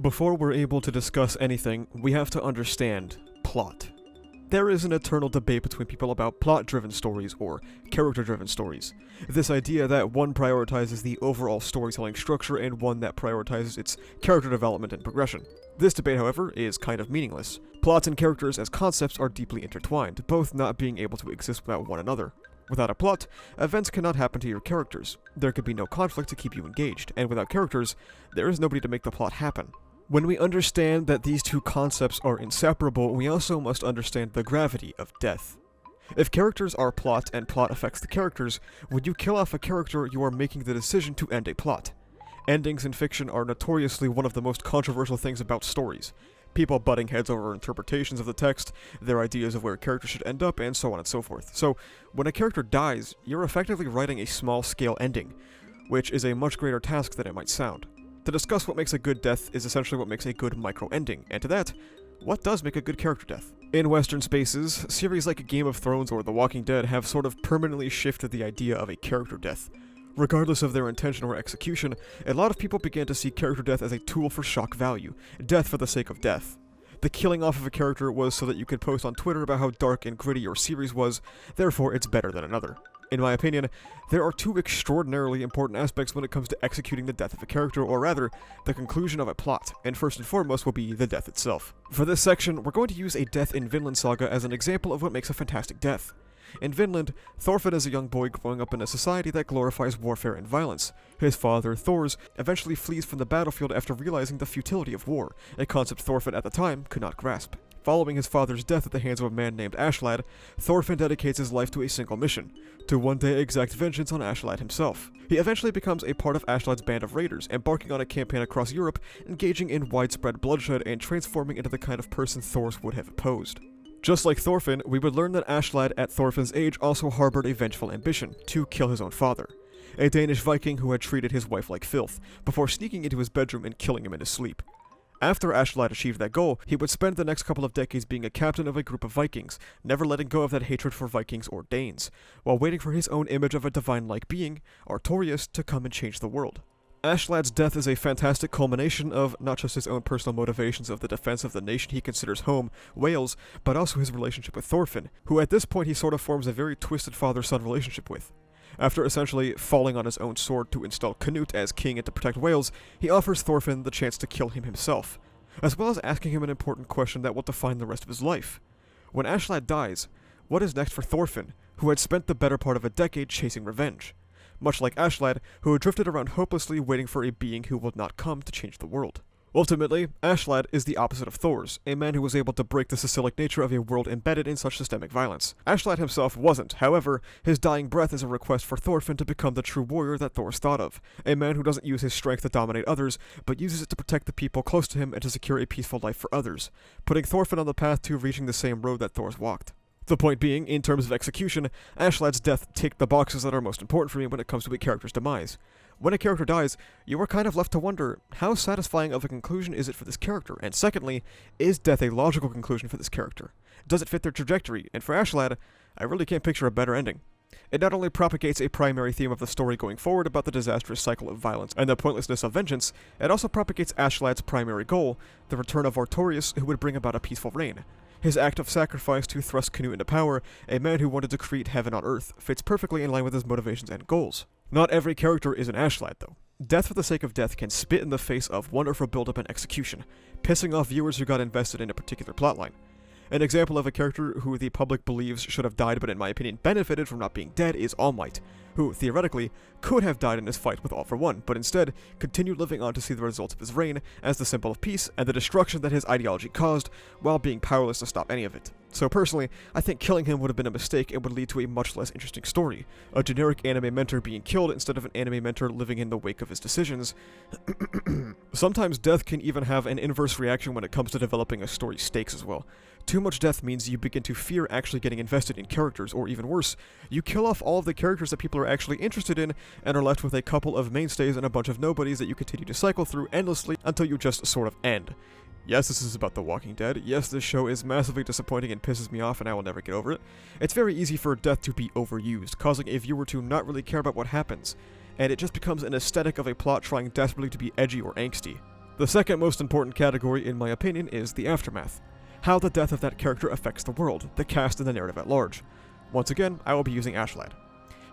Before we're able to discuss anything, we have to understand plot. There is an eternal debate between people about plot-driven stories or character-driven stories. This idea that one prioritizes the overall storytelling structure and one that prioritizes its character development and progression. This debate, however, is kind of meaningless. Plots and characters as concepts are deeply intertwined, both not being able to exist without one another. Without a plot, events cannot happen to your characters. There could be no conflict to keep you engaged, and without characters, there is nobody to make the plot happen. When we understand that these two concepts are inseparable, we also must understand the gravity of death. If characters are plot and plot affects the characters, when you kill off a character, you are making the decision to end a plot. Endings in fiction are notoriously one of the most controversial things about stories. People butting heads over interpretations of the text, their ideas of where characters should end up, and so on and so forth. So, when a character dies, you're effectively writing a small-scale ending, which is a much greater task than it might sound. To discuss what makes a good death is essentially what makes a good micro-ending, and to that, what does make a good character death? In Western spaces, series like Game of Thrones or The Walking Dead have sort of permanently shifted the idea of a character death. Regardless of their intention or execution, a lot of people began to see character death as a tool for shock value, death for the sake of death. The killing off of a character was so that you could post on Twitter about how dark and gritty your series was, therefore it's better than another. In my opinion, there are two extraordinarily important aspects when it comes to executing the death of a character, or rather, the conclusion of a plot, and first and foremost will be the death itself. For this section, we're going to use a death in Vinland Saga as an example of what makes a fantastic death. In Vinland, Thorfinn is a young boy growing up in a society that glorifies warfare and violence. His father, Thors, eventually flees from the battlefield after realizing the futility of war, a concept Thorfinn at the time could not grasp. Following his father's death at the hands of a man named Ashlad, Thorfinn dedicates his life to a single mission, to one day exact vengeance on Ashlad himself. He eventually becomes a part of Ashlad's band of raiders, embarking on a campaign across Europe, engaging in widespread bloodshed and transforming into the kind of person Thors would have opposed. Just like Thorfinn, we would learn that Ashlad at Thorfinn's age also harbored a vengeful ambition, to kill his own father, a Danish Viking who had treated his wife like filth, before sneaking into his bedroom and killing him in his sleep. After Ashlad achieved that goal, he would spend the next couple of decades being a captain of a group of Vikings, never letting go of that hatred for Vikings or Danes, while waiting for his own image of a divine-like being, Artorias, to come and change the world. Ashlad's death is a fantastic culmination of not just his own personal motivations of the defense of the nation he considers home, Wales, but also his relationship with Thorfinn, who at this point he sort of forms a very twisted father-son relationship with. After essentially falling on his own sword to install Canute as king and to protect Wales, he offers Thorfinn the chance to kill him himself, as well as asking him an important question that will define the rest of his life. When Ashlad dies, what is next for Thorfinn, who had spent the better part of a decade chasing revenge? Much like Ashlad, who had drifted around hopelessly waiting for a being who would not come to change the world. Ultimately, Ashlad is the opposite of Thors, a man who was able to break the Sicilic nature of a world embedded in such systemic violence. Ashlad himself wasn't, however, his dying breath is a request for Thorfinn to become the true warrior that Thors thought of, a man who doesn't use his strength to dominate others, but uses it to protect the people close to him and to secure a peaceful life for others, putting Thorfinn on the path to reaching the same road that Thors walked. The point being, in terms of execution, Ashlad's death ticked the boxes that are most important for me when it comes to a character's demise. When a character dies, you are kind of left to wonder, how satisfying of a conclusion is it for this character? And secondly, is death a logical conclusion for this character? Does it fit their trajectory? And for Ashlad, I really can't picture a better ending. It not only propagates a primary theme of the story going forward about the disastrous cycle of violence and the pointlessness of vengeance, it also propagates Ashlad's primary goal, the return of Artorias, who would bring about a peaceful reign. His act of sacrifice to thrust Canute into power, a man who wanted to create heaven on earth, fits perfectly in line with his motivations and goals. Not every character is an Ashlad, though. Death for the sake of death can spit in the face of wonderful build-up and execution, pissing off viewers who got invested in a particular plotline. An example of a character who the public believes should have died but in my opinion benefited from not being dead is All Might, who, theoretically, could have died in his fight with All for One, but instead continued living on to see the results of his reign as the symbol of peace and the destruction that his ideology caused, while being powerless to stop any of it. So personally, I think killing him would have been a mistake and would lead to a much less interesting story, a generic anime mentor being killed instead of an anime mentor living in the wake of his decisions. Sometimes death can even have an inverse reaction when it comes to developing a story's stakes as well. Too much death means you begin to fear actually getting invested in characters, or even worse, you kill off all of the characters that people are actually interested in and are left with a couple of mainstays and a bunch of nobodies that you continue to cycle through endlessly until you just sort of end. Yes, this is about The Walking Dead. Yes, this show is massively disappointing and pisses me off and I will never get over it. It's very easy for death to be overused, causing a viewer to not really care about what happens, and it just becomes an aesthetic of a plot trying desperately to be edgy or angsty. The second most important category, in my opinion, is the aftermath. How the death of that character affects the world, the cast, and the narrative at large. Once again, I will be using Ashlad.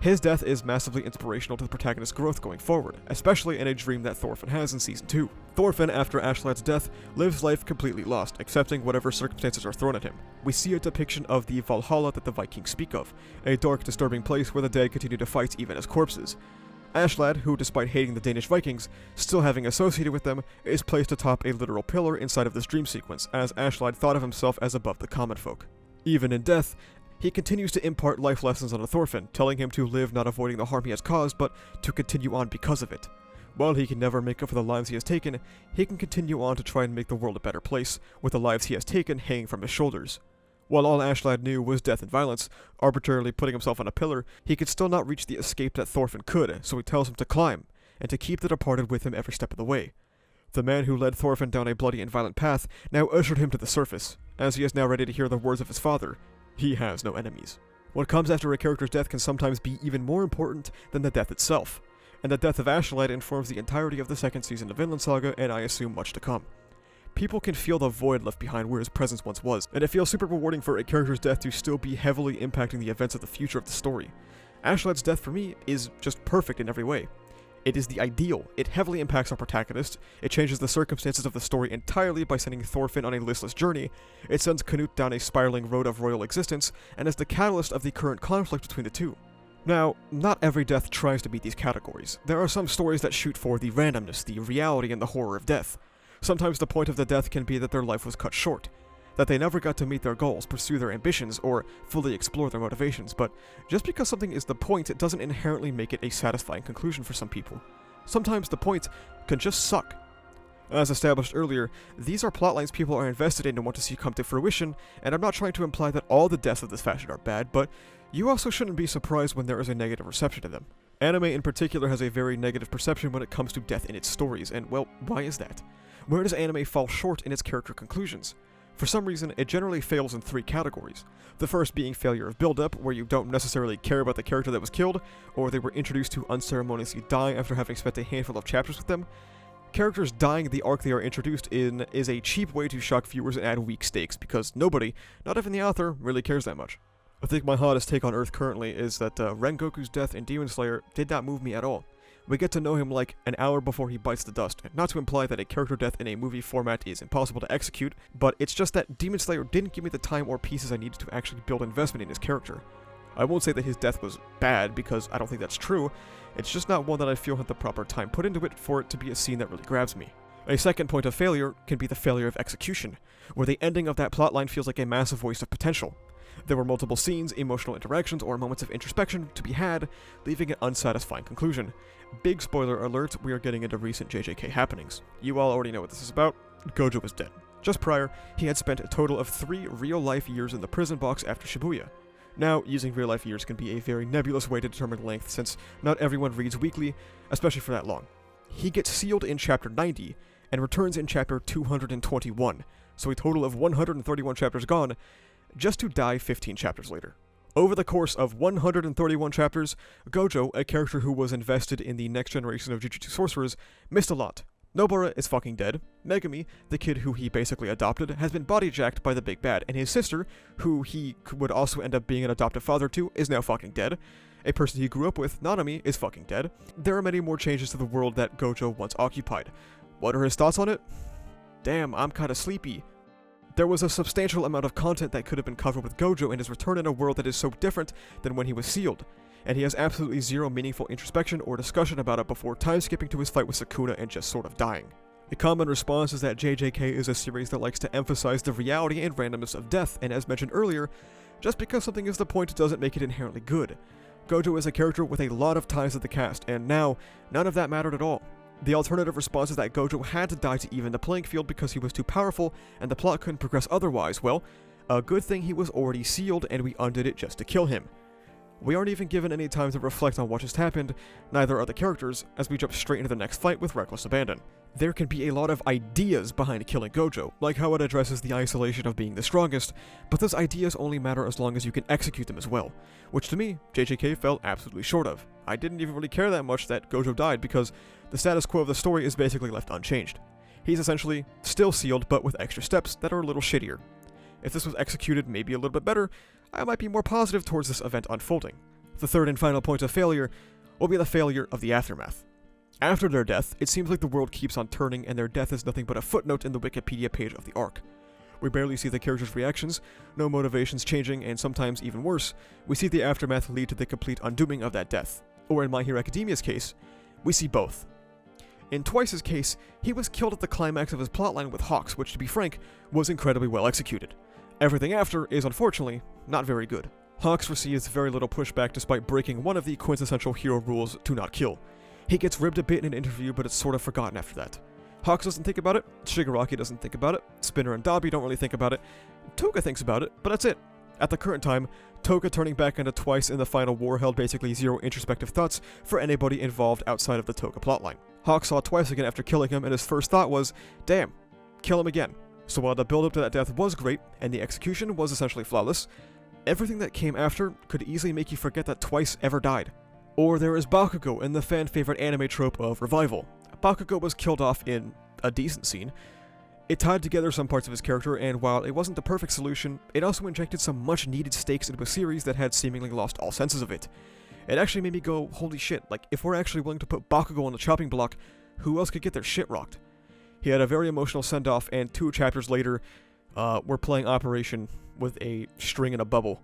His death is massively inspirational to the protagonist's growth going forward, especially in a dream that Thorfinn has in Season 2. Thorfinn, after Ashlad's death, lives life completely lost, accepting whatever circumstances are thrown at him. We see a depiction of the Valhalla that the Vikings speak of, a dark, disturbing place where the dead continue to fight even as corpses. Ashlad, who despite hating the Danish Vikings, still having associated with them, is placed atop a literal pillar inside of this dream sequence, as Ashlad thought of himself as above the common folk. Even in death, he continues to impart life lessons on Thorfinn, telling him to live not avoiding the harm he has caused, but to continue on because of it. While he can never make up for the lives he has taken, he can continue on to try and make the world a better place, with the lives he has taken hanging from his shoulders. While all Ashlad knew was death and violence, arbitrarily putting himself on a pillar, he could still not reach the escape that Thorfinn could, so he tells him to climb, and to keep the departed with him every step of the way. The man who led Thorfinn down a bloody and violent path now ushered him to the surface, as he is now ready to hear the words of his father. He has no enemies. What comes after a character's death can sometimes be even more important than the death itself, and the death of Ashlad informs the entirety of the second season of Vinland Saga, and I assume much to come. People can feel the void left behind where his presence once was, and it feels super rewarding for a character's death to still be heavily impacting the events of the future of the story. Ashlad's death for me is just perfect in every way. It is the ideal. It heavily impacts our protagonist. It changes the circumstances of the story entirely by sending Thorfinn on a listless journey. It sends Canute down a spiraling road of royal existence, and is the catalyst of the current conflict between the two. Now, not every death tries to meet these categories. There are some stories that shoot for the randomness, the reality, and the horror of death. Sometimes the point of the death can be that their life was cut short, that they never got to meet their goals, pursue their ambitions, or fully explore their motivations, but just because something is the point, it doesn't inherently make it a satisfying conclusion for some people. Sometimes the point can just suck. As established earlier, these are plotlines people are invested in and want to see come to fruition, and I'm not trying to imply that all the deaths of this fashion are bad, but you also shouldn't be surprised when there is a negative reception to them. Anime in particular has a very negative perception when it comes to death in its stories, and well, why is that? Where does anime fall short in its character conclusions? For some reason, it generally fails in three categories. The first being failure of build-up, where you don't necessarily care about the character that was killed, or they were introduced to unceremoniously die after having spent a handful of chapters with them. Characters dying the arc they are introduced in is a cheap way to shock viewers and add weak stakes, because nobody, not even the author, really cares that much. I think my hottest take on Earth currently is that Rengoku's death in Demon Slayer did not move me at all. We get to know him like an hour before he bites the dust, not to imply that a character death in a movie format is impossible to execute, but it's just that Demon Slayer didn't give me the time or pieces I needed to actually build investment in his character. I won't say that his death was bad, because I don't think that's true, it's just not one that I feel had the proper time put into it for it to be a scene that really grabs me. A second point of failure can be the failure of execution, where the ending of that plotline feels like a massive waste of potential. There were multiple scenes, emotional interactions, or moments of introspection to be had, leaving an unsatisfying conclusion. Big spoiler alert, we are getting into recent JJK happenings. You all already know what this is about. Gojo was dead. Just prior, he had spent a total of 3 real-life years in the prison box after Shibuya. Now, using real-life years can be a very nebulous way to determine length, since not everyone reads weekly, especially for that long. He gets sealed in chapter 90, and returns in chapter 221, so a total of 131 chapters gone, just to die 15 chapters later. Over the course of 131 chapters, Gojo, a character who was invested in the next generation of Jujutsu sorcerers, missed a lot. Nobara is fucking dead, Megumi, the kid who he basically adopted, has been bodyjacked by the big bad, and his sister, who he would also end up being an adoptive father to, is now fucking dead. A person he grew up with, Nanami, is fucking dead. There are many more changes to the world that Gojo once occupied. What are his thoughts on it? Damn, I'm kinda sleepy. There was a substantial amount of content that could have been covered with Gojo and his return in a world that is so different than when he was sealed, and he has absolutely zero meaningful introspection or discussion about it before time-skipping to his fight with Sukuna and just sort of dying. A common response is that JJK is a series that likes to emphasize the reality and randomness of death, and as mentioned earlier, just because something is the point doesn't make it inherently good. Gojo is a character with a lot of ties to the cast, and now, none of that mattered at all. The alternative response is that Gojo had to die to even the playing field because he was too powerful and the plot couldn't progress otherwise. Well, a good thing he was already sealed and we undid it just to kill him. We aren't even given any time to reflect on what just happened, neither are the characters, as we jump straight into the next fight with reckless abandon. There can be a lot of ideas behind killing Gojo, like how it addresses the isolation of being the strongest, but those ideas only matter as long as you can execute them as well, which to me, JJK fell absolutely short of. I didn't even really care that much that Gojo died because the status quo of the story is basically left unchanged. He's essentially still sealed, but with extra steps that are a little shittier. If this was executed maybe a little bit better, I might be more positive towards this event unfolding. The third and final point of failure will be the failure of the aftermath. After their death, it seems like the world keeps on turning and their death is nothing but a footnote in the Wikipedia page of the arc. We barely see the characters' reactions, no motivations changing, and sometimes even worse, we see the aftermath lead to the complete undoing of that death. Or in My Hero Academia's case, we see both. In Twice's case, he was killed at the climax of his plotline with Hawks, which to be frank, was incredibly well executed. Everything after is unfortunately not very good. Hawks receives very little pushback despite breaking one of the quintessential hero rules to not kill. He gets ribbed a bit in an interview, but it's sort of forgotten after that. Hawks doesn't think about it, Shigaraki doesn't think about it, Spinner and Dabi don't really think about it, Toga thinks about it, but that's it. At the current time, Toga turning back into Twice in the final war held basically zero introspective thoughts for anybody involved outside of the Toga plotline. Hawks saw Twice again after killing him, and his first thought was, damn, kill him again. So while the build-up to that death was great, and the execution was essentially flawless, everything that came after could easily make you forget that Twice ever died. Or there is Bakugo in the fan-favorite anime trope of revival. Bakugo was killed off in a decent scene. It tied together some parts of his character, and while it wasn't the perfect solution, it also injected some much-needed stakes into a series that had seemingly lost all senses of it. It actually made me go, holy shit, like, if we're actually willing to put Bakugo on the chopping block, who else could get their shit rocked? He had a very emotional send-off, and 2 chapters later, we're playing Operation with a string and a bubble.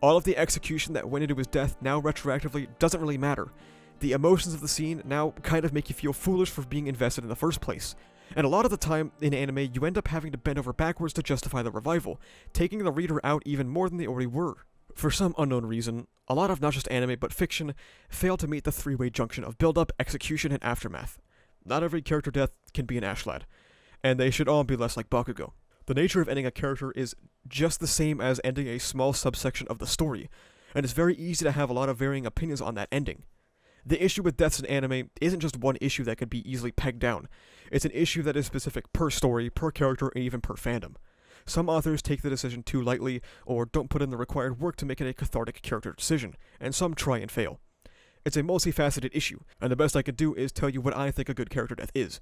All of the execution that went into his death now retroactively doesn't really matter. The emotions of the scene now kind of make you feel foolish for being invested in the first place. And a lot of the time in anime, you end up having to bend over backwards to justify the revival, taking the reader out even more than they already were. For some unknown reason, a lot of not just anime but fiction fail to meet the three-way junction of build-up, execution, and aftermath. Not every character death can be an Ashlad, and they should all be less like Bakugo. The nature of ending a character is just the same as ending a small subsection of the story, and it's very easy to have a lot of varying opinions on that ending. The issue with deaths in anime isn't just one issue that could be easily pegged down. It's an issue that is specific per story, per character, and even per fandom. Some authors take the decision too lightly, or don't put in the required work to make it a cathartic character decision, and some try and fail. It's a multifaceted issue, and the best I can do is tell you what I think a good character death is,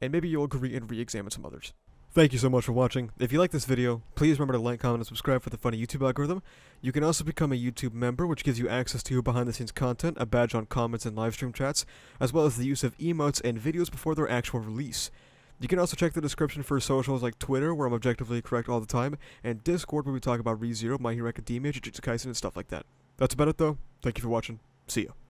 and maybe you'll agree and re-examine some others. Thank you so much for watching. If you like this video, please remember to like, comment, and subscribe for the funny YouTube algorithm. You can also become a YouTube member, which gives you access to behind-the-scenes content, a badge on comments and livestream chats, as well as the use of emotes and videos before their actual release. You can also check the description for socials like Twitter, where I'm objectively correct all the time, and Discord, where we talk about ReZero, My Hero Academia, Jujutsu Kaisen, and stuff like that. That's about it though. Thank you for watching. See ya.